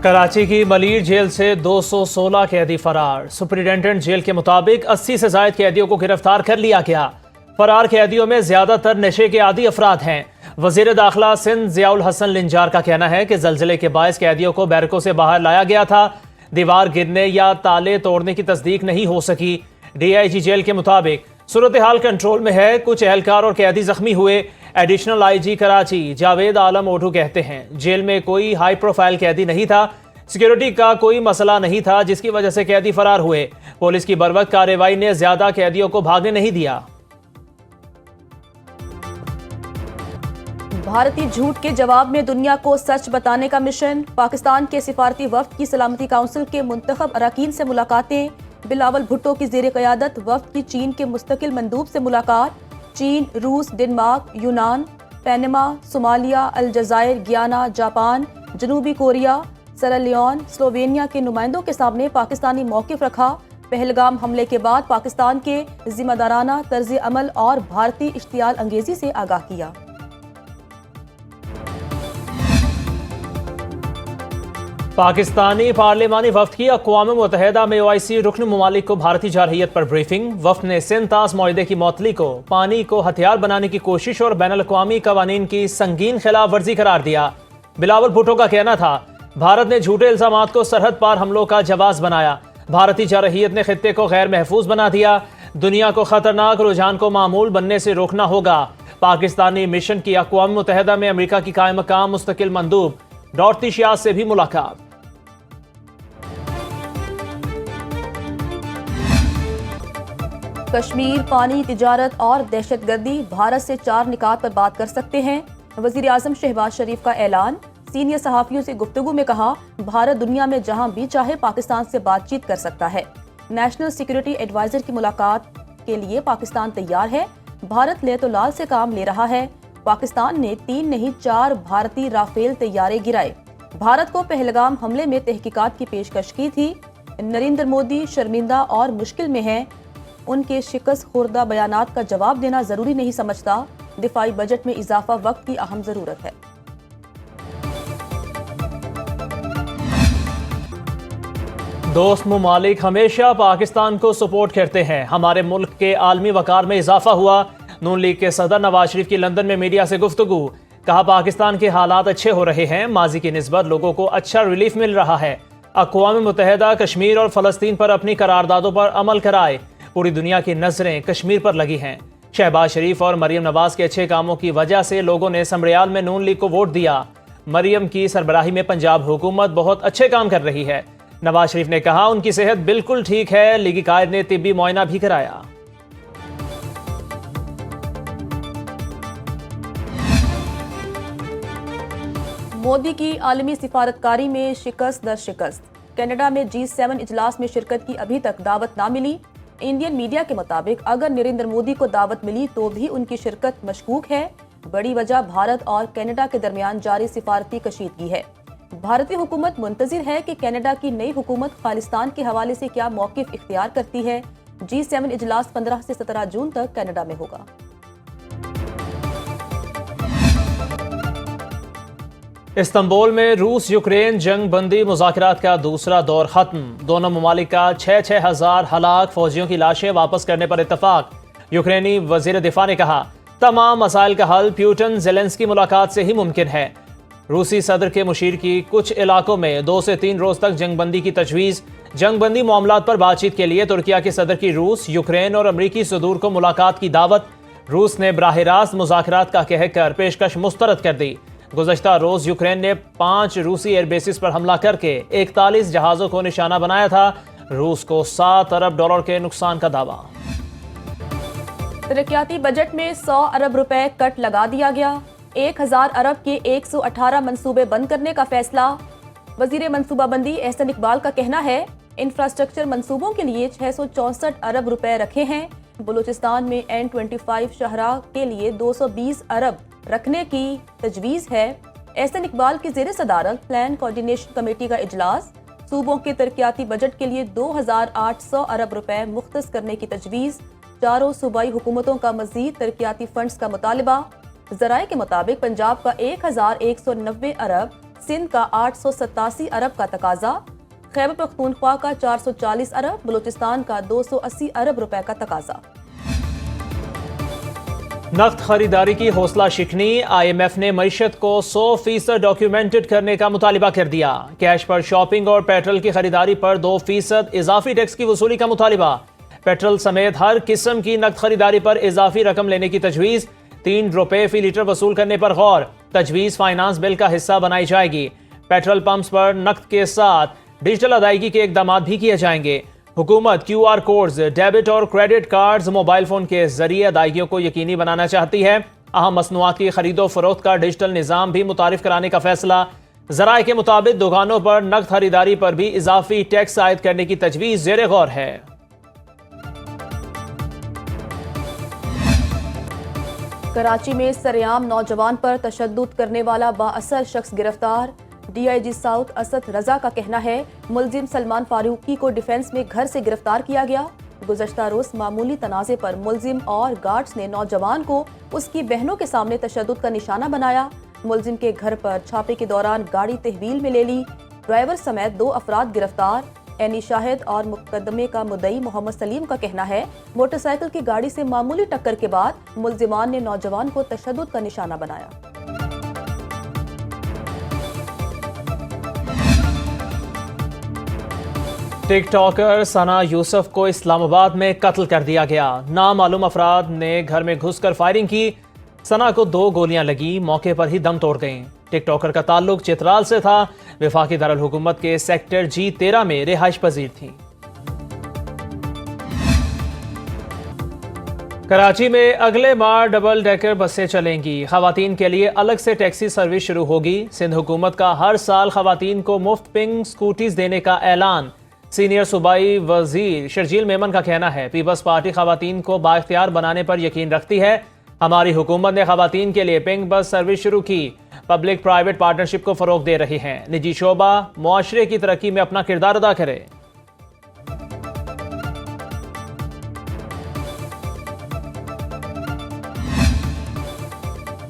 कराची की मलीर जेल से 216 कैदी फरार। सुपरिटेंडेंट जेल के मुताबिक 80 से ज्यादा कैदियों को गिरफ्तार कर लिया गया। फरार कैदियों में ज्यादातर नशे के आदी अफराद हैं। वजीर दाखिला सिंध जियाउल हसन लिंजार का कहना है कि जलजिले के बायस कैदियों को बैरकों से बाहर लाया गया था। दीवार गिरने या ताले तोड़ने की तस्दीक नहीं हो सकी। DIG जेल के मुताबिक सूरत हाल कंट्रोल में है। कुछ एहलकार और कैदी जख्मी हुए। एडिशनल IG कराची जावेद आलम ओटू कहते हैं जेल में कोई हाई प्रोफाइल कैदी नहीं था। सिक्योरिटी का कोई मसला नहीं था जिसकी वजह से कैदी फरार हुए। पुलिस की बरवक्त कार्रवाई ने ज्यादा कैदियों को भागने नहीं दिया। भारतीय झूठ के जवाब में दुनिया को सच बताने का मिशन। पाकिस्तान के सिफारती वफ्द की सलामती काउंसिल के मुंतखब अरकान से मुलाकातें। बिलावल भुट्टो की ज़ेर क़यादत वफ्द की चीन के मुस्तकिल मंदूब से मुलाकात। चीन, रूस, डेनमार्क, यूनान, पैनमा, सोमालिया, अलजायर, गियाना, जापान, जनूबी कोरिया, सेरालियोन, स्लोवेनिया के नुमाइंदों के सामने पाकिस्तानी मौक़िफ़ रखा। पहलगाम हमले के बाद पाकिस्तान के जिम्मेदाराना तर्ज अमल और भारतीय इश्तियाल अंगेजी से आगाह किया। पाकिस्तानी पार्लिमानी वफ्द की अक़वाम मुत्तहिदा में OIC रुकन ममालिक को भारतीय जारहियत पर ब्रीफिंग। वफ्द ने सिंध-तास मुआहदे की मअतली को पानी को हथियार बनाने की कोशिश और बैनुल-अक़वामी कवानीन की संगीन खिलाफ वर्जी करार दिया। बिलावल भुट्टो का कहना था भारत ने झूठे इल्जामात को सरहद पार हमलों का जवाब बनाया। भारतीय जारहियत ने खित्ते को गैर महफूज बना दिया। दुनिया को खतरनाक रुझान को मामूल बनने से रोकना होगा। पाकिस्तानी मिशन की अक़वाम मुत्तहिदा में अमेरिका की कायम मकाम मुस्तकिल मंदूब डॉरती शियाज से भी मुलाकात। कश्मीर, पानी, तिजारत और दहशतगर्दी, भारत से 4 निकात पर बात कर सकते हैं। वज़ीर आज़म शहबाज शरीफ का ऐलान। सीनियर सहाफ़ियों से गुफ्तगू में कहा भारत दुनिया में जहां भी चाहे पाकिस्तान से बातचीत कर सकता है। नेशनल सिक्योरिटी एडवाइजर की मुलाकात के लिए पाकिस्तान तैयार है। भारत ले तो लाल से काम ले रहा है। पाकिस्तान ने 3 नहीं 4 भारतीय राफेल तैयारे गिराए। भारत को पहलगाम हमले में तहकीकात की पेशकश की थी। नरेंद्र मोदी शर्मिंदा और मुश्किल में हैं। उनके शिकस्त खुर्दा बयानात का जवाब देना जरूरी नहीं समझता। दिफाई बजट में इजाफा वक्त की अहम जरूरत है। दोस्त ममालिक हमेशा पाकिस्तान को सपोर्ट करते हैं। हमारे मुल्क के आलमी वकार में इजाफा हुआ। नून लीग के सदर नवाज शरीफ की लंदन में मीडिया से गुफ्तगू। कहा पाकिस्तान के हालात अच्छे हो रहे हैं। माजी की निस्बत लोगों को अच्छा रिलीफ मिल रहा है। अक़वाम मुत्तहिदा कश्मीर और फ़लस्तीन पर अपनी करारदादों पर अमल कराए। पूरी दुनिया की नजरें कश्मीर पर लगी हैं। शहबाज शरीफ और मरियम नवाज के अच्छे कामों की वजह से लोगों ने समरियाल में नून लीग को वोट दिया। मरियम की सरबराही में पंजाब हुकूमत बहुत अच्छे काम कर रही है। नवाज शरीफ ने कहा उनकी सेहत बिल्कुल ठीक है। लीगी कायद ने तिब्बी मुआयना भी कराया। मोदी की आलमी सिफारतकारी में शिकस्त दर शिकस्त। कनाडा में G7 इजलास में शिरकत की अभी तक दावत ना मिली। इंडियन मीडिया के मुताबिक अगर नरेंद्र मोदी को दावत मिली तो भी उनकी शिरकत मशकूक है। बड़ी वजह भारत और कनाडा के दरमियान जारी सिफारती कशीदगी है। भारतीय हुकूमत मुंतजिर है कि कनाडा की नई हुकूमत खालिस्तान के हवाले से क्या मौक़िफ़ इख्तियार करती है। G7 इजलास 15 से 17 जून तक कनाडा में होगा। इस्तांबुल में रूस यूक्रेन जंग बंदी मुज़ाकरात का दूसरा दौर खत्म। दोनों ममालिक का 6-6 हज़ार हलाक फौजियों की लाशें वापस करने पर इत्तफाक। यूक्रेनी वज़ीर दिफा ने कहा तमाम मसाइल का हल पुतिन ज़ेलेंस्की मुलाकात से ही मुमकिन है। रूसी सदर के मुशीर की कुछ इलाकों में 2 से 3 रोज तक जंगबंदी की तजवीज़। जंगबंदी मामलात पर बातचीत के लिए तुर्किया के सदर की रूस, यूक्रेन और अमरीकी सदूर को मुलाकात की दावत। रूस ने बराह रास्त मुज़ाकरात का कहकर पेशकश मुस्तरद कर दी। गुज़श्ता रोज यूक्रेन ने 5 रूसी एयरबेसिस पर हमला करके 41 जहाज़ों को निशाना बनाया था। रूस को $7 अरब के नुकसान का दावा। तरक्याती बजट में 100 अरब रुपए कट लगा दिया गया। 1000 अरब के 118 मंसूबे बंद करने का फैसला। वजीर मंसूबाबंदी एहसन इकबाल का कहना है इंफ्रास्ट्रक्चर मंसूबों के लिए 664 अरब रुपए रखे हैं। बलूचिस्तान में N25 शहरा के लिए 220 अरब रखने की तजवीज़ है। एहसन इकबाल की ज़ेर सदारत प्लान कोऑर्डिनेशन कमेटी का इजलास। सूबों के तरक्याती बजट के लिए 2800 अरब रुपए मुख्तस करने की तजवीज़। चारों सूबाई हुकूमतों का मज़ीद तरक्याती फंड्स का मुतालबा। ज़राए के मुताबिक पंजाब का 1190 अरब सिंध का 887 अरब का तकाजा, खैबर पख्तूनख्वा का 440 अरब, बलूचिस्तान का 280 अरब रुपए का तकाजा। नकद खरीदारी की हौसला शिकनी, IMF ने मईशत को 100% डॉक्यूमेंटेड करने का मुतालिबा कर दिया। कैश पर शॉपिंग और पेट्रोल की खरीदारी पर 2% इजाफी टैक्स की वसूली का मुतालिबा। पेट्रोल समेत हर किस्म की नकद खरीदारी पर इजाफी रकम लेने की तजवीज़। 3 रुपए फी लीटर वसूल करने पर गौर। तजवीज़ फाइनेंस बिल का हिस्सा बनाई जाएगी। पेट्रोल पंप्स पर नकद के साथ डिजिटल अदायगी के इकदाम भी किए जाएंगे। हुकूमत QR कोड्स, डेबिट और क्रेडिट कार्ड्स मोबाइल फोन के जरिए अदायगियों को यकीनी बनाना चाहती है। अहम मसनूआत की खरीदो फरोख्त का डिजिटल निज़ाम भी मुतारिफ कराने का फैसला। ज़राए के मुताबिक दुकानों पर नकद खरीदारी पर भी इजाफी टैक्स आयद करने की तजवीज़ ज़ेरे गौर है। कराची में सरेआम नौजवान पर तशद्दुद करने वाला बाअसर शख्स गिरफ्तार। DIG साउथ असद रजा का कहना है मुलजिम सलमान फारूकी को डिफेंस में घर से गिरफ्तार किया गया। गुज़श्ता रोज मामूली तनाज़े पर मुलजिम और गार्ड्स ने नौजवान को उसकी बहनों के सामने तशद्दुद का निशाना बनाया। मुलजिम के घर पर छापे के दौरान गाड़ी तहवील में ले ली। ड्राइवर समेत 2 अफराद गिरफ्तार। एनी शाहिद और मुकदमे का मुद्दई मोहम्मद सलीम का कहना है मोटरसाइकिल की गाड़ी से मामूली टक्कर के बाद मुलजिमान ने नौजवान को तशद्दुद का निशाना बनाया। टिकटॉकर सना यूसुफ को इस्लामाबाद में कत्ल कर दिया गया। नामालूम अफराद ने घर में घुसकर फायरिंग की। सना को 2 गोलियां लगी, मौके पर ही दम तोड़ गईं। टिकटॉकर का ताल्लुक चित्राल से था। वफाकी दारुल हुकूमत के सेक्टर G13 में रिहाइश पजीर थी। कराची में अगले माह डबल डेकर बसें चलेंगी। खवातीन के लिए अलग से टैक्सी सर्विस शुरू होगी। सिंध हुकूमत का हर साल खवातीन को मुफ्त पिंक स्कूटीज देने का ऐलान। सीनियर सूबाई वजीर शर्जील मेमन का कहना है पीपल्स पार्टी खवातीन को बाइख्तियार बनाने पर यकीन रखती है। हमारी हुकूमत ने खवातीन के लिए पिंक बस सर्विस शुरू की। पब्लिक प्राइवेट पार्टनरशिप को फरोग दे रही है। निजी शोबा मुआशरे की तरक्की में अपना किरदार अदा करे।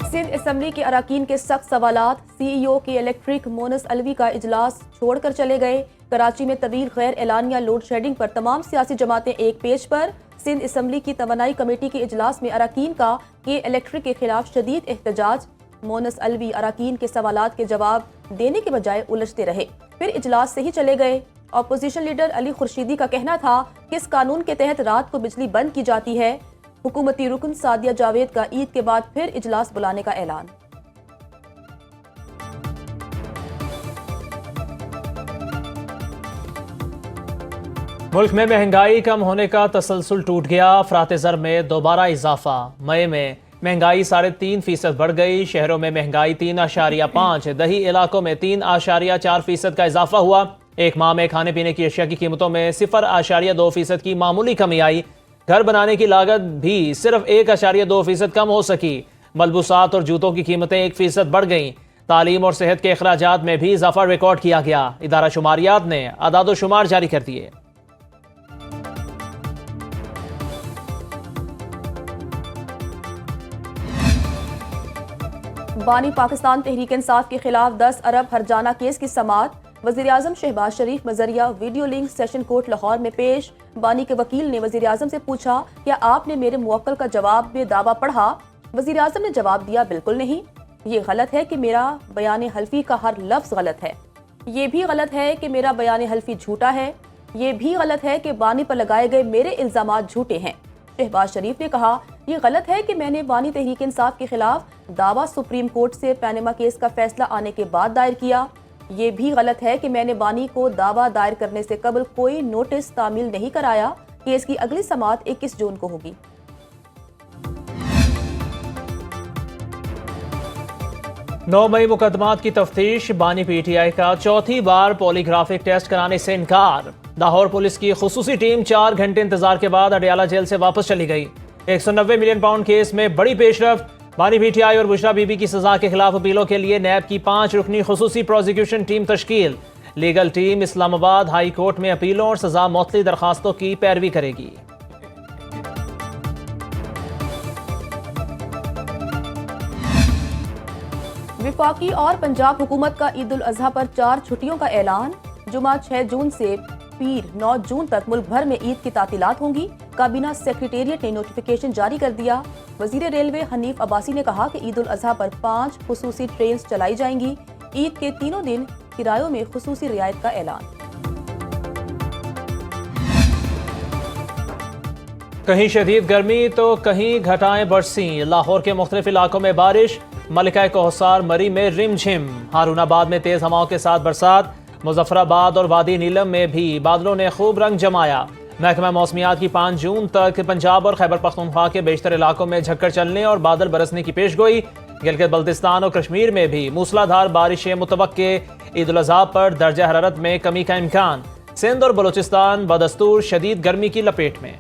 सिंध असम्बली के अरकान के सख्त सवालात। CEO के इलेक्ट्रिक मोनस अलवी का इजलास छोड़कर चले गए। कराची में तवील गैर एलानिया लोड शेडिंग पर तमाम सियासी जमातें एक पेज पर। सिंध असम्बली की तवानाई कमेटी के इजलास में अरकान का के इलेक्ट्रिक के खिलाफ शदीद एहतजाज। मोनस अलवी अरकान के सवालात के जवाब देने के बजाय उलझते रहे, फिर इजलास से ही चले गए। अपोजिशन लीडर अली खुर्शीदी का कहना था कि इस कानून के तहत रात को बिजली बंद की जाती है। हुकूमती रुकन सादिया जावेद का ईद के बाद फिर इजलास बुलाने का ऐलान। मुल्क में महंगाई कम होने का तसलसल टूट गया। अफरात ज़र में दोबारा इजाफा। मई में महंगाई 3.5% बढ़ गई। शहरों में महंगाई 3.5, दही इलाकों में 3.4% का इजाफा हुआ। एक माह में खाने पीने की अशिया की कीमतों में 0.2% की मामूली कमी आई। घर बनाने की लागत भी सिर्फ 1.2% कम हो सकी। मलबूसात और जूतों की कीमतें 1% बढ़ गईं। तालीम और सेहत के अखराजात में भी इजाफा रिकॉर्ड किया गया। इदारा शुमारियात ने अदाद शुमार जारी कर दिए। बानी पाकिस्तान तहरीक इंसाफ के खिलाफ 10 अरब हरजाना केस की समाअत। वज़ीर आज़म शहबाज शरीफ मजरिया video link session court Lahore में पेश। बानी के वकील ने वज़ीर आज़म से पूछा क्या आपने मेरे मुवक्किल का जवाब में दावा पढ़ा। वज़ीर आज़म ने जवाब दिया बिल्कुल नहीं। ये गलत है कि मेरा बयान हल्फी का हर लफ्ज़ गलत है। ये भी गलत है कि मेरा बयान हल्फी झूठा है। ये भी गलत है कि बानी पर लगाए गए मेरे इल्ज़ामात झूठे हैं। शहबाज शरीफ ने कहा यह गलत है कि मैंने बानी तहरीक इंसाफ के खिलाफ दावा सुप्रीम कोर्ट से पैनामा केस का फैसला आने के बाद दायर किया। ये भी गलत है कि मैंने बानी को दावा दायर करने से कबल कोई नोटिस तामील नहीं कराया। केस की अगली समाअत 21 जून को होगी। 9 मई मुकदमात की तफ्तीश। बानी PTI का चौथी बार पॉलीग्राफिक टेस्ट कराने से इनकार। लाहौर पुलिस की खुसूसी टीम 4 घंटे इंतजार के बाद अडियाला जेल से वापस चली गई। 190 मिलियन पाउंड केस में बड़ी पेशरफ। बानी PTI और बुशरा बीबी की सजा के खिलाफ अपीलों के लिए नैब की 5 रुकनी खुसूसी प्रोसिक्यूशन टीम तश्कील। Legal team Islamabad high court में अपीलों और सजा मौतली दरखास्तों की पैरवी करेगी। वफाकी और पंजाब हुकूमत का ईद उल अजहा पर 4 छुट्टियों का ऐलान। जुमा 6 जून से पीर 9 जून तक मुल्क भर में ईद की तातीलात होंगी। काबीना सेक्रेटेरिएट ने नोटिफिकेशन जारी कर दिया। वजीर रेलवे हनीफ अब्बासी ने कहा कि ईद उल अजहा पर 5 खुसूसी ट्रेन चलाई जाएंगी। ईद के तीनों दिन किरायों में खुसूसी रियायत का ऐलान। कहीं शदीद गर्मी तो कहीं घटाएं बरसी। लाहौर के मुख्तलिफ इलाकों में बारिश। मलिका कोहसार मरी में रिमझिम। हारूनाबाद में तेज हवाओं के साथ बरसात। मुजफ्फराबाद और वादी नीलम में भी बादलों ने खूब रंग जमाया। महकमा मौसमियात की 5 जून तक पंजाब और खैबर पख्तूनख्वा के बेशतर इलाकों में झक्कड़ चलने और बादल बरसने की पेशगोई। गिलगित बल्तिस्तान और कश्मीर में भी मूसलाधार बारिशें मुतवक्के। ईद उल अज़हा पर दर्जा हरारत में कमी का इम्कान। सिंध और बलूचिस्तान बदस्तूर शदीद गर्मी की लपेट में।